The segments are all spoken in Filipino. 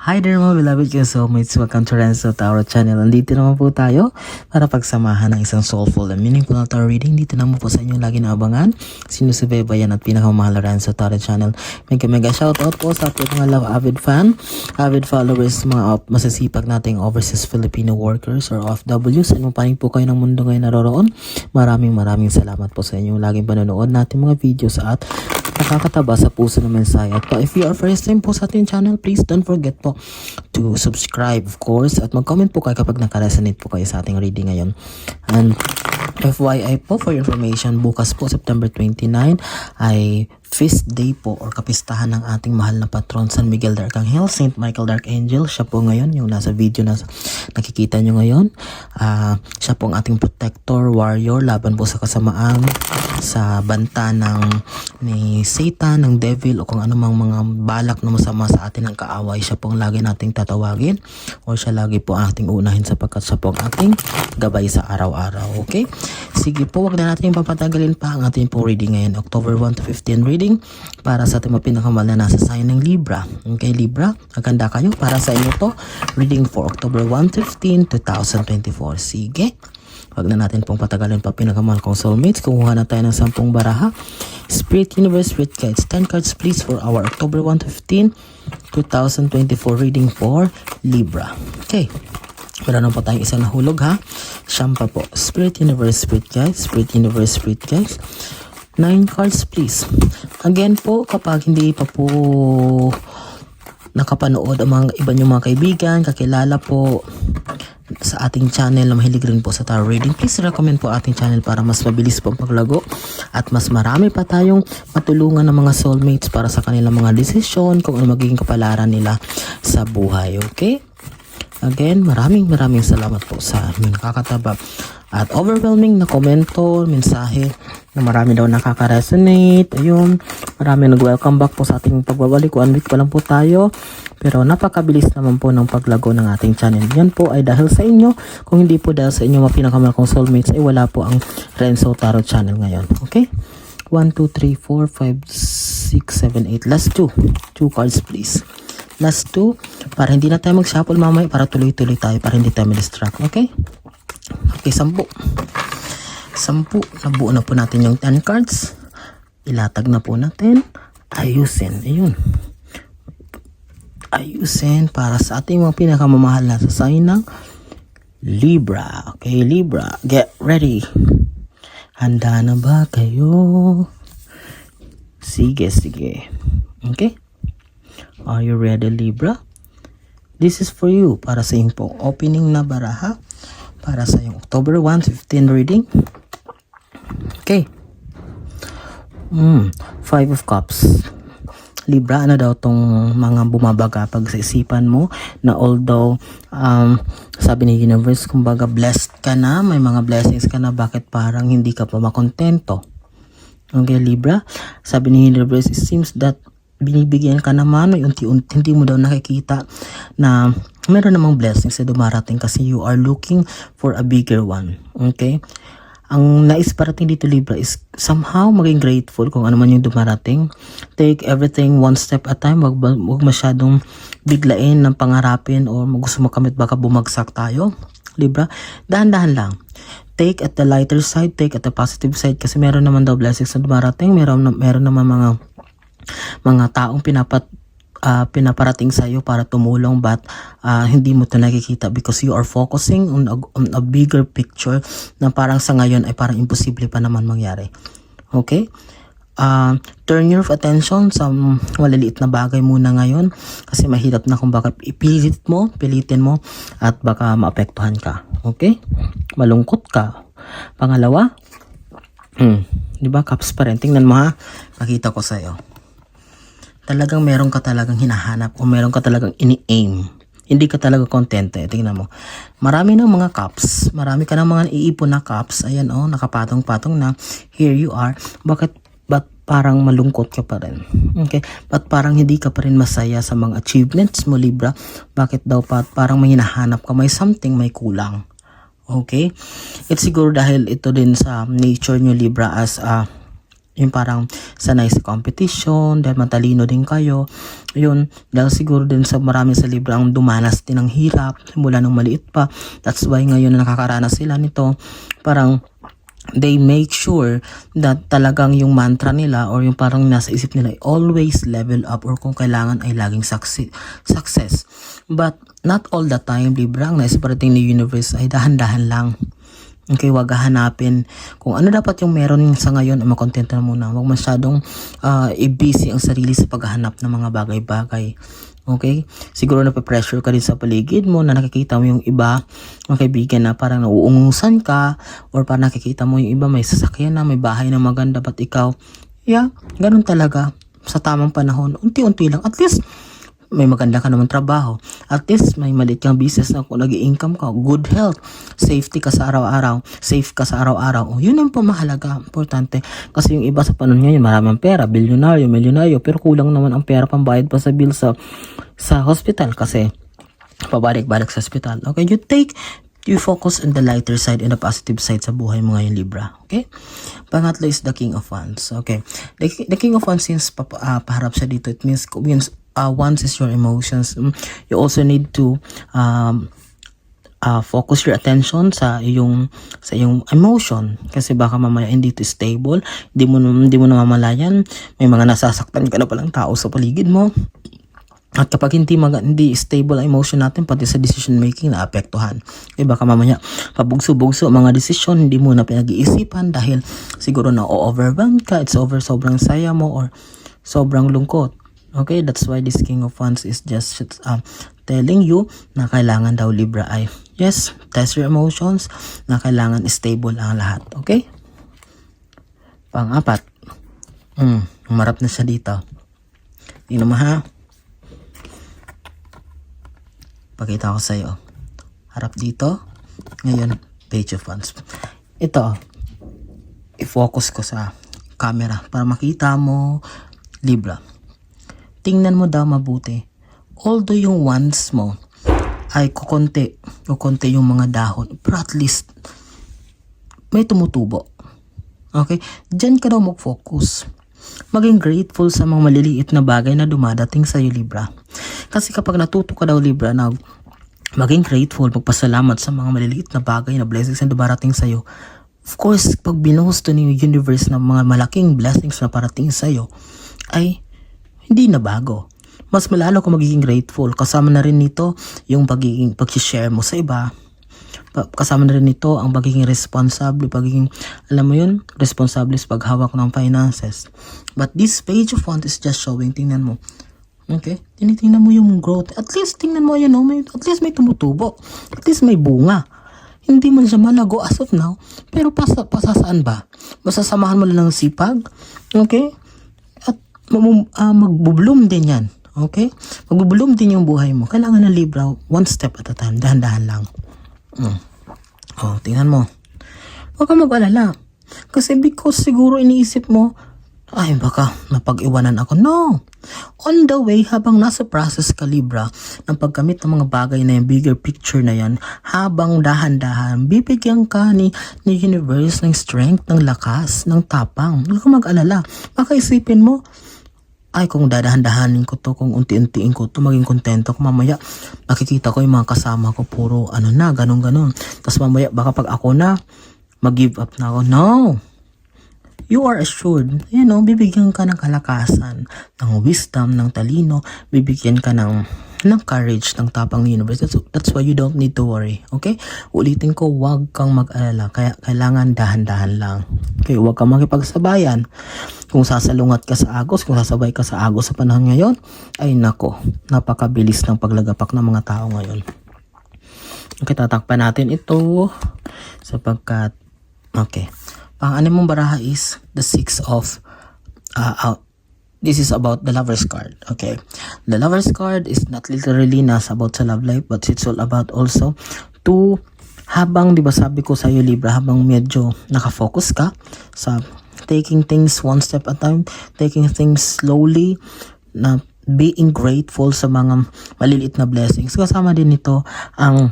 Hi there mga beloved ko soulmates, welcome to Renzo Tauro channel. Nandito naman po tayo para pagsamahan ng isang soulful and meaningful na tarot reading. Dito naman po sa inyong lagi na abangan, sinusubaybayan at pinakamahal na Renzo Tauro channel. Mega shoutout po sa ating mga love avid followers, mga masasipag nating overseas Filipino workers or OFWs. Ano pa rin po kayo ng mundo ngayon naroroon. Maraming salamat po sa inyong laging panonood natin mga videos at nakakataba sa puso ng mensahe. At if you are first time po sa ating channel, please don't forget po to subscribe of course at mag-comment po kayo kapag nakaresonate po kayo sa ating reading ngayon. And FYI po for information, bukas po September 29 ay feast day po or kapistahan ng ating mahal na patron San Miguel de Arcangel, Saint Michael the Archangel. Siya po ngayon yung nasa video na nakikita nyo ngayon. Siya po ang ating protector, warrior, laban po sa kasamaan, sa banta ni Satan, ng devil o kung anumang mga balak na masama sa atin ng kaaway. Siya po ang lagi nating tatawagin o siya lagi po ang ating unahin sapagkat siya po ang ating gabay sa araw-araw. Okay? Sige po, wag na natin papatagalin pa ang ating po reading ngayon. October 1 to 15 reading para sa ating mapinakamahal na nasa sign ng Libra. Okay, Libra, maganda kayo para sa inyo to. Reading for October 1 to 15, 2024. Sige. Wag na natin pong patagalin pa pinakamahal kong soulmates. Kumuha na tayo ng 10 baraha. Spirit Universe Spirit Guides. 10 cards please for our October 1 to 15, 2024 reading for Libra. Okay. Wala na po tayong isang nahulog ha. Siyam pa po. Spirit Universe Spirit Guides. Spirit Universe Spirit Guides. 9 cards please. Again po, kapag hindi pa po nakapanood ang mga iba niyong mga kaibigan, kakilala po sa ating channel na mahilig rin po sa tarot reading, please recommend po ating channel para mas mabilis po ang paglago at mas marami pa tayong matulungan ng mga soulmates para sa kanilang mga desisyon kung ano magiging kapalaran nila sa buhay. Okay? Again, maraming salamat po sa inyong nakakataba at overwhelming na komento, mensahe na marami daw nakaka-resonate. Ayun, marami nag-welcome back po sa ating pagbabalik. 1 week pa lang po tayo. Pero napakabilis naman po ng paglago ng ating channel. Yan po ay dahil sa inyo. Kung hindi po dahil sa inyo mapinakamahal kong soulmates, ay wala po ang Renzo Tarot channel ngayon. Okay? 1, 2, 3, 4, 5, 6, 7, 8. Last 2. 2 cards please. Last 2. Para hindi na tayo mag-shuffle mamaya. Para tuloy-tuloy tayo. Para hindi tayo ma-distract. Okay? Okay, 10. 10. Nabuo na po natin yung 10 cards. Ilatag na po natin. Ayusin. Ayun. Ayusin para sa ating mga pinakamamahal na sa sign ng Libra. Okay, Libra. Get ready. Handa na ba kayo? Sige. Okay? Are you ready, Libra? This is for you. Para sa iyong pong opening na baraha. Para sa iyong October 1 to 15 reading. Okay. 5 of Cups. Libra, ano daw tong mga bumabaga pag sa isipan mo na although sabi ni Universe, kumbaga blessed ka na, may mga blessings ka na, bakit parang hindi ka pa makontento? Okay, Libra, sabi ni Universe, it seems that binibigyan ka naman, may unti-unti, hindi mo daw nakikita na meron namang blessings na dumarating kasi you are looking for a bigger one. Okay? Ang nais parating dito, Libra, is somehow maging grateful kung ano man yung dumarating. Take everything one step at a time. Wag masyadong biglain ng pangarapin o gusto mo kamit baka bumagsak tayo. Libra, dahan-dahan lang. Take at the lighter side, take at the positive side kasi meron naman daw blessings na dumarating. Meron naman mga taong pinaparating sa iyo para tumulong but hindi mo ito nakikita because you are focusing on a bigger picture na parang sa ngayon ay parang imposible pa naman mangyari. Okay? Turn your attention sa maliliit na bagay muna ngayon kasi mahirap na kung baka pilitin mo at baka maapektuhan ka. Okay? Malungkot ka. Pangalawa, di ba? Cups pa rin. Tingnan mo ha. Makita ko sa iyo. Talagang meron ka talagang hinahanap o meron ka talagang ini-aim. Hindi ka talaga kontento. Tingnan mo. Marami ng mga cups. Marami ka ng mga iipon na cups. Ayan nakapatong-patong na. Here you are. Ba't parang malungkot ka pa rin? Okay? Ba't parang hindi ka pa rin masaya sa mga achievements mo, Libra? Bakit daw parang may hinahanap ka? May something, may kulang. Okay? It's siguro dahil ito din sa nature nyo, Libra, as Yung parang sanay sa competition, dahil matalino din kayo. Yun, dahil siguro din sa marami sa Libra ang dumanas din ng hirap mula nung maliit pa. That's why ngayon na nakakaranas sila nito, parang they make sure that talagang yung mantra nila or yung parang nasa isip nila always level up, or kung kailangan ay laging success. But not all the time, Libra, ang naisip parating ni universe ay dahan-dahan lang. Okay, wag hahanapin kung ano dapat yung meron sa ngayon, ay makontento na muna. Wag masyadong i-busy ang sarili sa paghahanap ng mga bagay-bagay. Okay? Siguro nape-pressure ka rin sa paligid mo na nakikita mo yung iba, mga kaibigan, na parang nauungusan ka, or parang nakikita mo yung iba may sasakyan na, may bahay na maganda, ba't ikaw? Yeah, ganun talaga. Sa tamang panahon, unti-unti lang. At least, may maganda ka naman trabaho. At least, may maliit kang business na kung nag-i-income ka. Good health. Safety ka sa araw-araw. Safe ka sa araw-araw. Yun ang pamahalaga. Importante. Kasi yung iba sa panahon ngayon, maraming pera. Bilyonaryo, milyonaryo. Pero kulang naman ang pera pambayad pa sa bill sa hospital. Kasi, pabalik-balik sa hospital. Okay, you focus on the lighter side and the positive side sa buhay mo ngayon, Libra. Okay? Pangatlo is the King of Wands. Okay. The King of Wands, since paharap siya dito, it means wands is your emotions. You also need to focus your attention sa iyong emotion, kasi baka mamaya hindi to stable, hindi mo namamalayan, may mga nasasaktan ka na palang tao sa paligid mo. At kapag hindi stable ang emotion natin, pati sa decision making na apektuhan. Okay, baka mamaya pabugso-bugso mga decision, hindi mo na pinag-iisipan dahil siguro na overwhelmed ka, sobrang saya mo or sobrang lungkot. Okay, that's why this King of Wands is just telling you na kailangan daw, Libra, ay yes, test your emotions, na kailangan stable ang lahat. Okay? Pang-apat, umarap na siya dito. Tingnan mo ha. Pakita ko sa'yo. Harap dito. Ngayon, Page of Wands. Ito, i-focus ko sa camera para makita mo, Libra. Tingnan mo daw mabuti. Although yung wands mo ay kukonti yung mga dahon, pero at least may tumutubo. Okay? Diyan ka daw mag-focus. Maging grateful sa mga maliliit na bagay na dumadating sa iyo, Libra. Kasi kapag natuto ka daw, Libra, na maging grateful, magpasalamat sa mga maliliit na bagay na blessings na dumarating sa iyo, of course, pag binuhusto ni universe ng mga malaking blessings na parating sa iyo, ay hindi na bago. Mas malalo kung magiging grateful. Kasama na rin nito yung pag-share mo sa iba. Kasama na rin nito ang pagiging responsable, alam mo yun, responsable sa paghawak ng finances. But this Page of Wands is just showing, tingnan mo. Okay? Tinitingnan mo yung growth. At least, tingnan mo yan, at least may tumutubo. At least may bunga. Hindi man siya malago as of now, pero pasasaan ba? Masasamahan mo lang ng sipag. Okay? Magbubloom din yan. Okay? Magbubloom din yung buhay mo. Kailangan na, Libra, one step at a time. Dahan-dahan lang. Tingnan mo. Huwag ka mag-alala. Kasi because siguro iniisip mo, ay baka napag-iwanan ako. No! On the way, habang nasa process ka, Libra, ng paggamit ng mga bagay na yung bigger picture na yan, habang dahan-dahan, bibigyan ka ni universe ng strength, ng lakas, ng tapang. Huwag ka mag-alala. Baka isipin mo, ay kung dadahan-dahanin ko to, kung unti-untiin ko to, maging kontento ko, mamaya makikita ko yung mga kasama ko puro ganun. Tapos mamaya baka pag ako na mag-give up na ako. No! You are assured, bibigyan ka ng kalakasan, ng wisdom, ng talino, bibigyan ka ng courage, ng tapang ng universe. That's why you don't need to worry. Okay? Ulitin ko, huwag kang mag-alala. Kaya kailangan dahan-dahan lang. Okay? Huwag kang makipagsabayan. Kung sasalungat ka sa agos, kung sasabay ka sa agos sa panahon ngayon, ay nako, napakabilis ng paglagapak ng mga tao ngayon. Okay, tatakpan natin ito sapagkat, okay. Pang-anim mong baraha is the Six of this is about the Lover's card. Okay. The Lover's card is not literally about sa love life, but it's all about also to, habang, di ba sabi ko sa iyo, Libra, habang medyo nakafocus ka sa taking things one step at a time, taking things slowly, na being grateful sa mga maliliit na blessings. Kasama din ito ang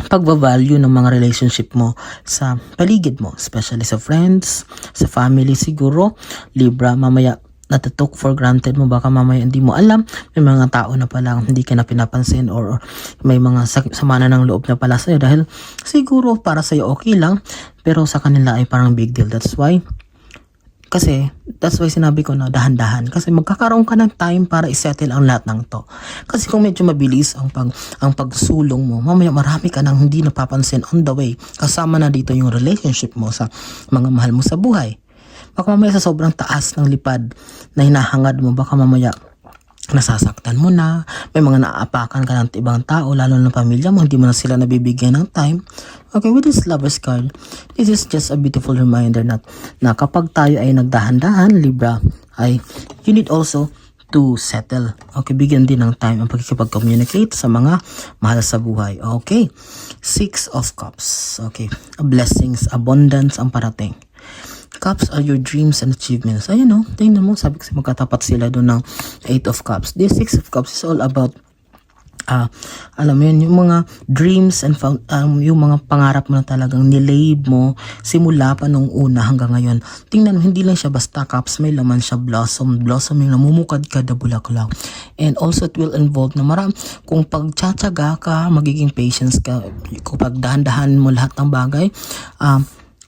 pagbavalue ng mga relationship mo sa paligid mo, especially sa friends, sa family siguro. Libra, mamaya natatok for granted mo, baka mamaya hindi mo alam, may mga tao na palang hindi ka na pinapansin or may mga sama na ng loob na pala sa'yo dahil siguro para sa'yo okay lang pero sa kanila ay parang big deal. That's why sinabi ko na dahan-dahan kasi magkakaroon ka ng time para isettle ang lahat ng to. Kasi kung medyo mabilis ang pagsulong mo, mamaya marami ka nang hindi napapansin on the way. Kasama na dito yung relationship mo sa mga mahal mo sa buhay. Baka mamaya sa sobrang taas ng lipad na hinahangad mo, baka mamaya nasasaktan mo na, may mga naaapakan ka ng ibang tao, lalo na pamilya mo, hindi mo na sila nabibigyan ng time. Okay, with this Lover's card, this is just a beautiful reminder na kapag tayo ay nagdahan-dahan, Libra, ay you need also to settle. Okay, bigyan din ng time ang pagkikipag-communicate sa mga mahal sa buhay. Okay, 6 of Cups. Okay, blessings, abundance ang parating. Cups are your dreams and achievements. Ayun o, tingnan mo, sabi kasi magkatapat sila doon ng 8 of Cups. This 6 of Cups is all about alam mo yun, yung mga dreams and yung mga pangarap mo na talagang nilave mo simula pa nung una hanggang ngayon. Tingnan mo, hindi lang siya basta cups, may laman siya blossom yung namumukad kada bulaklak. And also it will involve na kung pagtsatsaga ka, magiging patience ka, kung pagdahan-dahan mo lahat ng bagay,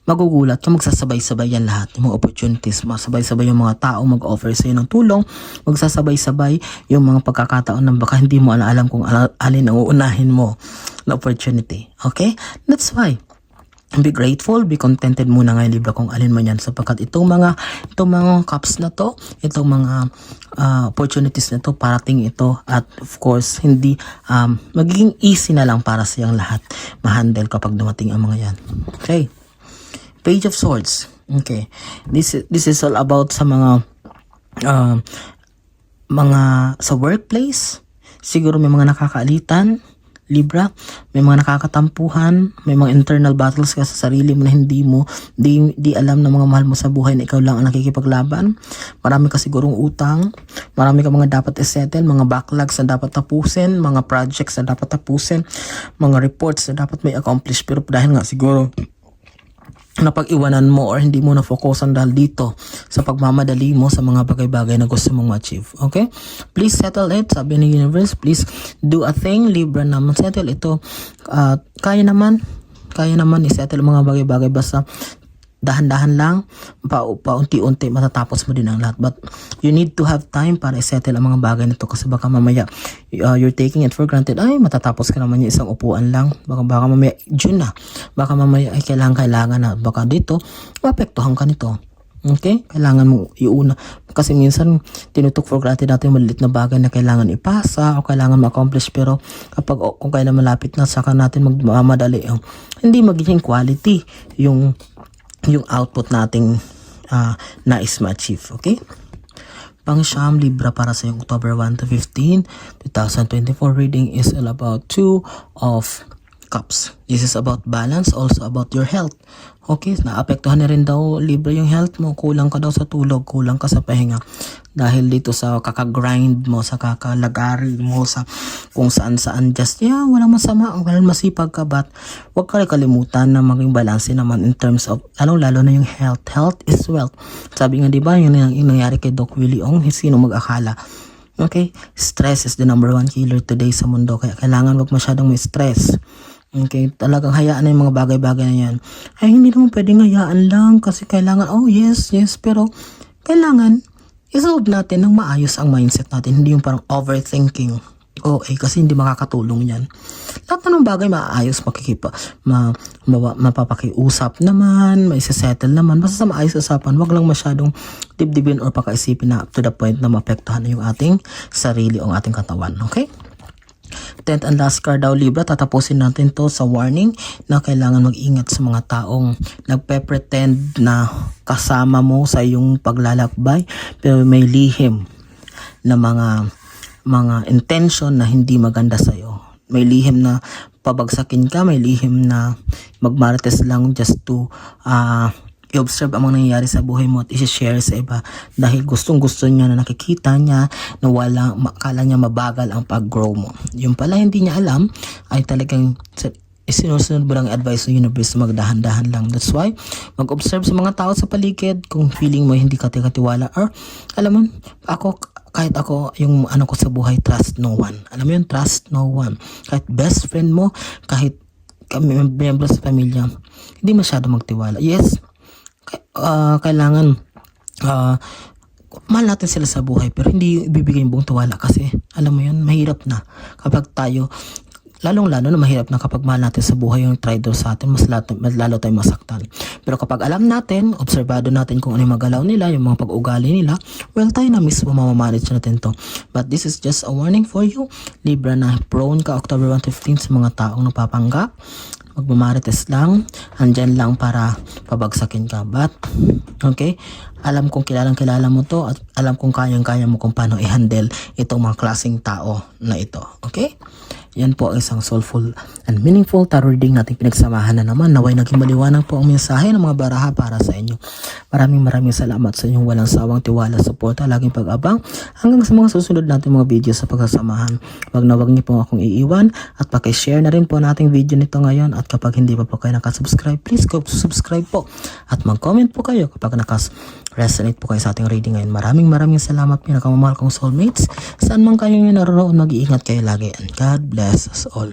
magugulat ka, magsasabay-sabay yan lahat. Yung mga opportunities, masabay-sabay yung mga tao mag-offer sa'yo ng tulong, magsasabay-sabay yung mga pagkakataon na baka hindi mo alam kung alin ang uunahin mo na opportunity. Okay? That's why, be grateful, be contented muna ngayon, Libra, kung alin man yan, sapagkat itong mga cups na to, itong mga opportunities na to, parating ito, at of course, hindi magiging easy na lang para sa lahat ma-handle kapag dumating ang mga yan. Okay? Page of Swords. Okay. This is all about sa mga sa workplace. Siguro may mga nakakaalitan, Libra, may mga nakakatampuhan, may mga internal battles ka sa sarili mo na hindi alam ng mga mahal mo sa buhay na ikaw lang ang nakikipaglaban. Marami ka sigurong utang, marami ka mga dapat isettle, mga backlogs na dapat tapusin, mga projects na dapat tapusin, mga reports na dapat may accomplish, pero dahil nga siguro napag-iwanan mo or hindi mo na-focusan dahil dito sa pagmamadali mo sa mga bagay-bagay na gusto mong ma-achieve. Okay? Please settle it. Sabi ng universe, please do a thing. Libra naman, settle ito. Kaya naman i-settle mga bagay-bagay basta dahan-dahan lang, paunti-unti matatapos mo din ang lahat. But you need to have time para i-settle ang mga bagay nito kasi baka mamaya you're taking it for granted. Ay, matatapos ka naman yung isang upuan lang. Baka mamaya June na. Baka mamaya ay kailangan na. Baka dito, maapektuhan ka nito. Okay? Kailangan mo iuna. Kasi minsan, tinutok for granted natin yung maliit na bagay na kailangan ipasa o kailangan ma-accomplish. Pero kung kailan malapit na, saka natin magmamadali. Hindi magiging quality yung output nating nais ma-achieve. Okay? Pang-siyam, Libra, para sa yung October 1 to 15, 2024 reading is all about 2 of Cups. This is about balance, also about your health. Okay, naapektuhan na rin daw, Libra, yung health mo. Kulang ka daw sa tulog, kulang ka sa pahinga. Dahil dito sa kakagrind mo, sa kakalagari mo, sa kung saan-saan. Walang masama. Ang masipag ka, but huwag ka kalimutan na maging balanse naman in terms of, lalo na yung health. Health is wealth. Sabi nga, di ba, yung nangyari kay Doc Willie Ong, sino mag-akala. Okay, stress is the number 1 killer today sa mundo. Kaya kailangan huwag masyadong may stress. Okay, talagang hayaan na yung mga bagay-bagay na yan. Ay, hindi naman pwedeng hayaan lang kasi kailangan, yes, pero kailangan isolve natin ng maayos ang mindset natin. Hindi yung parang overthinking. Kasi hindi makakatulong yan. Lahat ng bagay maayos, mapapakiusap naman, maisasettle naman. Basta sa maayos usapan, wag lang masyadong dibdibin or pakaisipin na to the point na maapektuhan na yung ating sarili o ating katawan. Okay? 10th and last card daw, Libra, tatapusin natin to sa warning na kailangan mag-ingat sa mga taong nagpe-pretend na kasama mo sa iyong paglalakbay pero may lihim na mga intention na hindi maganda sa iyo. May lihim na pabagsakin ka, may lihim na magmarites lang just to i-observe ang mga nangyayari sa buhay mo at i-share sa iba dahil gustong-gusto niya na nakikita niya na akala niya mabagal ang pag-grow mo. Yung pala hindi niya alam ay talagang isinusunod mo lang advice ng universe na magdahan-dahan lang. That's why, mag-observe sa mga tao sa paligid kung feeling mo hindi ka katiwala or alam mo, kahit ako, yung ano ko sa buhay, trust no one. Alam mo yun, trust no one. Kahit best friend mo, kahit miyembro sa pamilya, hindi masyado magtiwala. Yes, kailangan mahal natin sila sa buhay pero hindi ibibigay yung buong tiwala kasi alam mo yun, mahirap na kapag tayo, lalong-lalo na mahirap na kapag mahal natin sa buhay yung traitor sa atin, mas lalo tayong masaktan. Pero kapag alam natin, obserbado natin kung ano yung magalaw nila, yung mga pag-ugali nila, well, tayo na mismo mamamanage natin to. But this is just a warning for you, Libra, na prone ka October 1-15 sa mga taong napapanggap, magmamarites lang, andyan lang para pabagsakin ka. But, okay, alam kong kilala mo to at alam kong kayang-kaya mo kung paano i-handle itong mga klaseng tao na ito. Okay? Yan po ang isang soulful and meaningful tarot reading natin pinagsamahan na naman. Naway naging maliwanag po ang mensahe ng mga baraha para sa inyo. Maraming salamat sa inyong walang sawang tiwala, suporta, laging pag-abang hanggang sa mga susunod natin mga video sa pagsasamahan. Wag niyo po akong iiwan at pakishare na rin po nating video nito ngayon at kapag hindi pa po kayo nakasubscribe, please go subscribe po at mag-comment po kayo kapag resonate po kayo sa ating reading ngayon. Maraming salamat pinakamamahal kong soulmates. Saan man kayo naroon, mag-iingat kayo lagi and God bless us all.